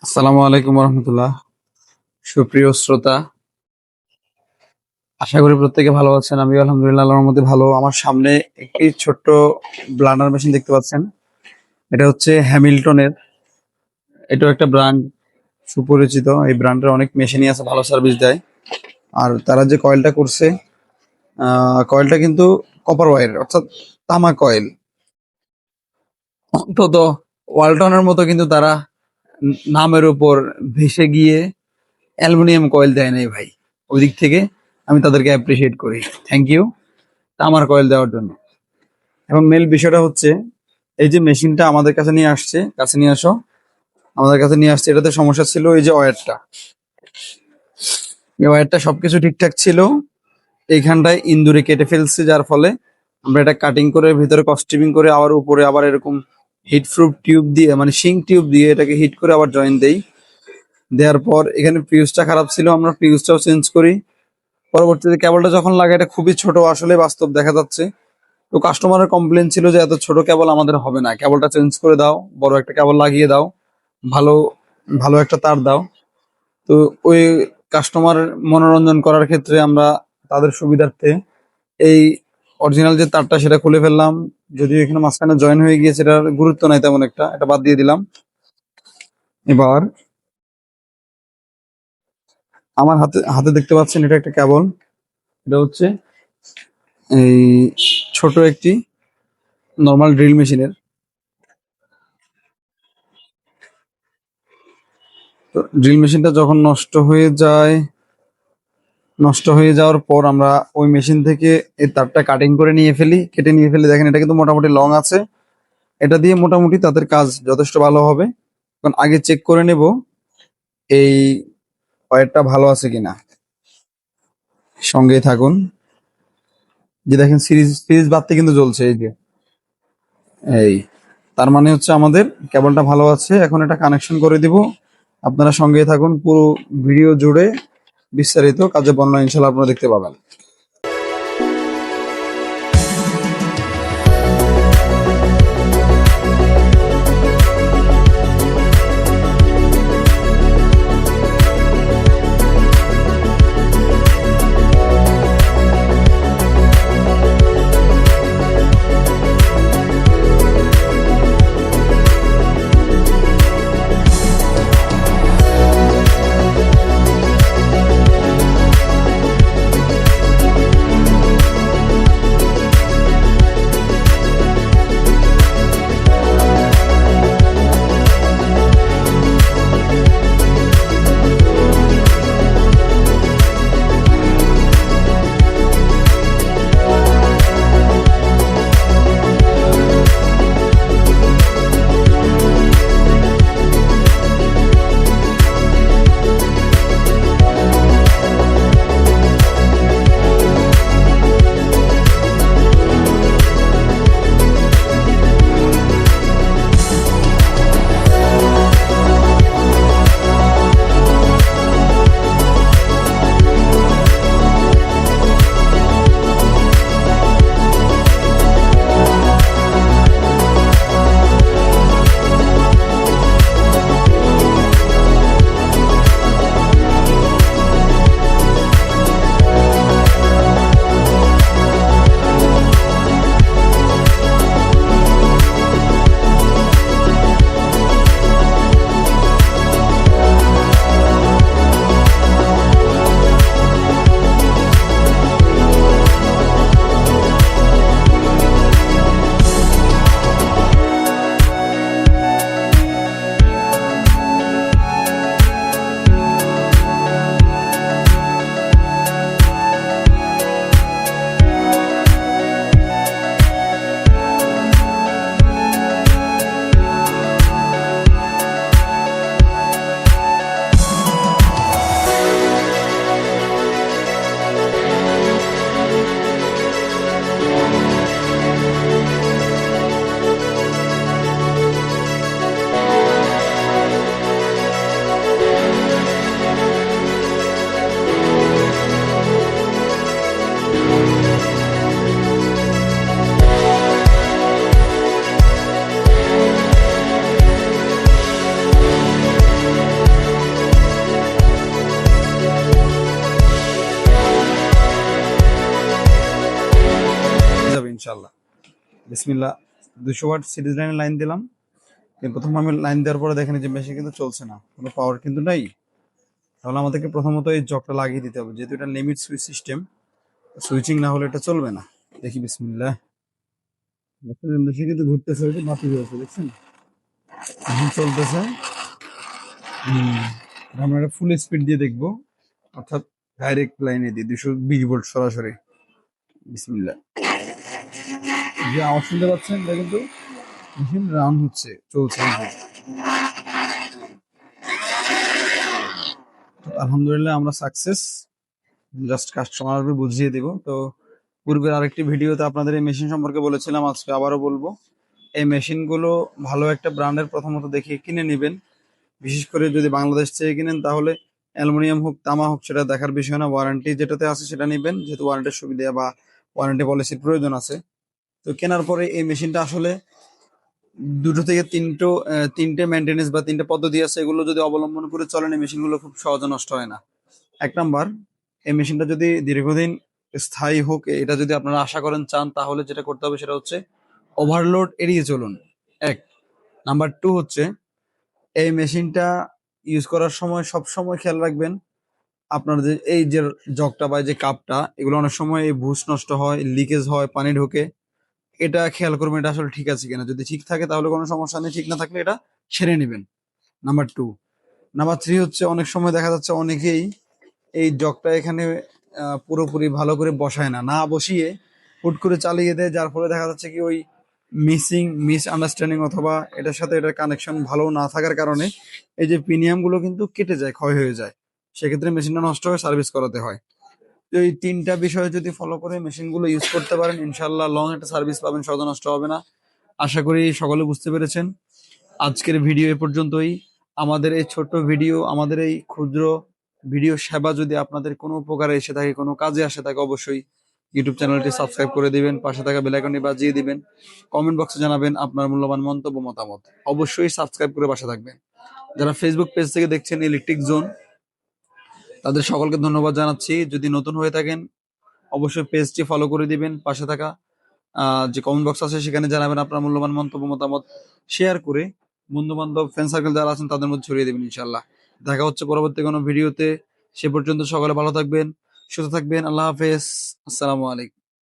আসসালামু আলাইকুম রহমতুল্লাহ। সুপ্রিয় শ্রোতা, আশা করি প্রত্যেকে ভালো আছেন। আমি আলহামদুলিল্লাহ আল্লাহর রহমতে ভালো। আমার সামনে একটি ছোট্ট ব্লান্ডার মেশিন দেখতে পাচ্ছেন। এটা হচ্ছে হ্যামিল্টনের। এটাও একটা ব্র্যান্ড, সুপরিচিত। এই ব্র্যান্ডের অনেক মেশিনই আছে, ভালো সার্ভিস দেয়। আর তারা যে কয়েলটা করছে, কয়েলটা কিন্তু কপার ওয়্যার, অর্থাৎ তামা কয়েল। অন্তত ওয়ালটনের মতো কিন্তু তারা নামের উপর ভেসে গিয়ে অ্যালুমিনিয়াম কয়েল দেয় নাই ভাই। ওই দিক থেকে আমি তাদেরকে অ্যাপ্রিসিয়েট করি। থ্যাংক ইউ তামার কয়েল দেওয়ার জন্য। এবং মেল বিষয়টা হচ্ছে, এই যে মেশিনটা আমাদের কাছে নিয়ে আসছে, কাছে নিয়ে আসো, আমাদের কাছে নিয়ে আসছে, এটাতে সমস্যা ছিল এই যে ওয়্যারটা। এই ওয়্যারটা সবকিছু ঠিকঠাক ছিল, এইখানটায় ইন্দুরে কেটে ফেলছে, যার ফলে আমরা এটা কাটিং করে ভিতরে কস্টিপিং করে আবার উপরে আবার এরকম হিট প্রুফ টিউব দিয়ে, মানে শিং টিউব দিয়ে এটাকে হিট করে আবার জয়েন দেই। দেওয়ার পর এখানে ফিউজটা খারাপ ছিল, আমরা ফিউজটাও চেঞ্জ করি। পরবর্তীতে কেবলটা যখন লাগে, এটা খুবই ছোট, আসলে বাস্তব দেখা যাচ্ছে। তো কাস্টমারের কমপ্লেন ছিল যে এত ছোট কেবল আমাদের হবে না, কেবলটা চেঞ্জ করে দাও, বড় একটা কেবল লাগিয়ে দাও, ভালো ভালো একটা তার দাও। তো ওই কাস্টমার মনোরঞ্জন করার ক্ষেত্রে আমরা তাদের সুবিধার্থে এই অরিজিনাল যে তারটা সেটা খুলে ফেললাম। যদিও এখানে মাঝখানে জয়েন হয়ে গিয়েছে, এটার গুরুত্ব নাই তেমন একটা, এটা বাদ দিয়ে দিলাম। এবার আমার হাতে হাতে দেখতে পাচ্ছেন, এটা একটা কেবল। এটা হচ্ছে এই ছোট একটি নর্মাল ড্রিল মেশিনের। তো ড্রিল মেশিনটা যখন নষ্ট হয়ে যাওয়ার পর আমরা ওই মেশিন থেকে এই তারটা কাটিং করে কেটে নিয়ে ফেলি। দেখেন এটা কিন্তু মোটামুটি লং আছে, এটা দিয়ে মোটামুটি তাদের কাজ যথেষ্ট ভালো হবে। কারণ আগে চেক করে নেব এই ওয়্যারটা ভালো আছে কিনা। সঙ্গেই থাকুন। যে দেখেন সিরিজ সিরিজ বাতি কিন্তু জ্বলছে, এই যে এই, তার মানে হচ্ছে আমাদের কেবলটা ভালো আছে। এখন এটা কানেকশন করে দিব। আপনারা সঙ্গেই থাকুন, পুরো ভিডিও জুড়ে বিস্তারিত কাজের বর্ণনা ইনশাল্লাহ আপনারা দেখতে পাবেন। বিসমিল্লাহ, 200 ওয়াট সিরিজ লাইনে লাইন দিলাম। কিন্তু প্রথম আমি লাইন দেওয়ার পরে দেখেন যে মেশিন কিন্তু চলছে না, কোনো পাওয়ার কিন্তু নাই। তাহলে আমাদেরকে প্রথমত এই জকটা লাগিয়ে দিতে হবে, যেহেতু এটা লিমিট সুইচ সিস্টেম, সুইচিং না হলে এটা চলবে না। দেখি বিসমিল্লাহ, মেশিন কিন্তু ঘুরতেছে, ওই যে বাতি হয়েছে দেখছেন, এখন চলতেছে। আমরা এটা ফুল স্পিড দিয়ে দেখবো, অর্থাৎ ডাইরেক্ট লাইনে দিই 220 ভোল্ট সরাসরি। বিসমিল্লাহ, যে আওয়াজ শুনতে পাচ্ছেন এটা কিন্তু মেশিন রান হচ্ছে, চলছে এই যে। তো আলহামদুলিল্লাহ আমরা সাকসেস। জাস্ট কাস্টমারকে বুঝিয়ে দিব। তো পূর্বের আরেকটি ভিডিওতে আপনাদের এই মেশিন সম্পর্কে বলেছিলাম, আজকে আবারও বলবো। এই মেশিনগুলো ভালো একটা ব্র্যান্ডের প্রথমত দেখে কিনে নেবেন। বিশেষ করে যদি বাংলাদেশ থেকে কিনেন তাহলে অ্যালুমিনিয়াম হোক তামা হোক সেটা দেখার বিষয় না, ওয়ারেন্টি যেটাতে আছে সেটা নেবেন, যেহেতু ওয়ারেন্টির সুবিধা বা ওয়ারেন্টি পলিসির প্রয়োজন আছে। তো কেনার পরে এই মেশিনটা আসলে দুটো থেকে তিনটে মেনটেনেন্স বা তিনটে পদ্ধতি আছে, এগুলো যদি অবলম্বন করে চলেন এই মেশিনগুলো খুব সহজে নষ্ট হয় না। এক নাম্বার, এই মেশিনটা যদি দীর্ঘদিন স্থায়ী হোক, এটা যদি আপনারা আশা করেন চান, তাহলে যেটা করতে হবে সেটা হচ্ছে ওভারলোড এড়িয়ে চলুন। এক নাম্বার টু হচ্ছে, এই মেশিনটা ইউজ করার সময় সব সময় খেয়াল রাখবেন আপনার যে এই যে জগটা বা যে কাপটা, এগুলো অনেক সময় এই ভুস নষ্ট হয়, লিকেজ হয়, পানি ঢোকে। এটা খেয়াল করবেন এটা আসলে ঠিক আছে কিনা। যদি ঠিক থাকে তাহলে কোনো সমস্যা নেই, ঠিক না থাকলে এটা ছেড়ে নেবেন। Number two. নাম্বার থ্রি হচ্ছে, অনেক সময় দেখা যাচ্ছে অনেকেই এই জগটা এখানে পুরোপুরি ভালো করে বসায় না, না বসিয়ে হুট করে চালিয়ে দেয়, যার ফলে দেখা যাচ্ছে কি ওই মিস আন্ডারস্ট্যান্ডিং অথবা এটার সাথে এটার কানেকশন ভালো না থাকার কারণে এই যে প্রিমিয়াম গুলো কিন্তু কেটে যায়, ক্ষয় হয়ে যায়। সেক্ষেত্রে মেশিনটা নষ্ট হয়ে সার্ভিস করাতে হয়। তো এই তিনটা বিষয় যদি ফলো করে মেশিন গুলো ইউজ করতে পারেন, ইনশাল্লাহ লং একটা সার্ভিস পাবেন, সহজে নষ্ট হবে না। আশা করি সকলে বুঝতে পেরেছেন। আজকের ভিডিও এ পর্যন্তই। আমাদের এই ছোট্ট ভিডিও, আমাদের এই ক্ষুদ্র ভিডিও সেবা যদি আপনাদের কোনো উপকারে এসে থাকে, কোনো কাজে আসে থাকে, অবশ্যই ইউটিউব চ্যানেলটি সাবস্ক্রাইব করে দিবেন, পাশে থাকা বেল আইকনটি বাজিয়ে দিবেন, কমেন্ট বক্সে জানাবেন আপনার মূল্যবান মন্তব্য মতামত। অবশ্যই সাবস্ক্রাইব করে পাশে থাকবেন। যারা ফেসবুক পেজ থেকে দেখছেন ইলেকট্রিক জোন, তাদের সকলকে ধন্যবাদ জানাচ্ছি। যদি নতুন হয়ে থাকেন অবশ্যই পেজটি ফলো করে দিবেন, পাশে থাকা যে কমেন্ট বক্স আছে সেখানে জানাবেন আপনার মূল্যবান মন্তব্য মতামত, শেয়ার করে বন্ধু বান্ধব ফ্রেন্ড সার্কেল যারা আছেন তাদের মধ্যে ছড়িয়ে দেবেন। ইনশাল্লাহ দেখা হচ্ছে পরবর্তী কোনো ভিডিওতে। সে পর্যন্ত সকলে ভালো থাকবেন, সুস্থ থাকবেন। আল্লাহ হাফেজ, আসসালামু আলাইকুম।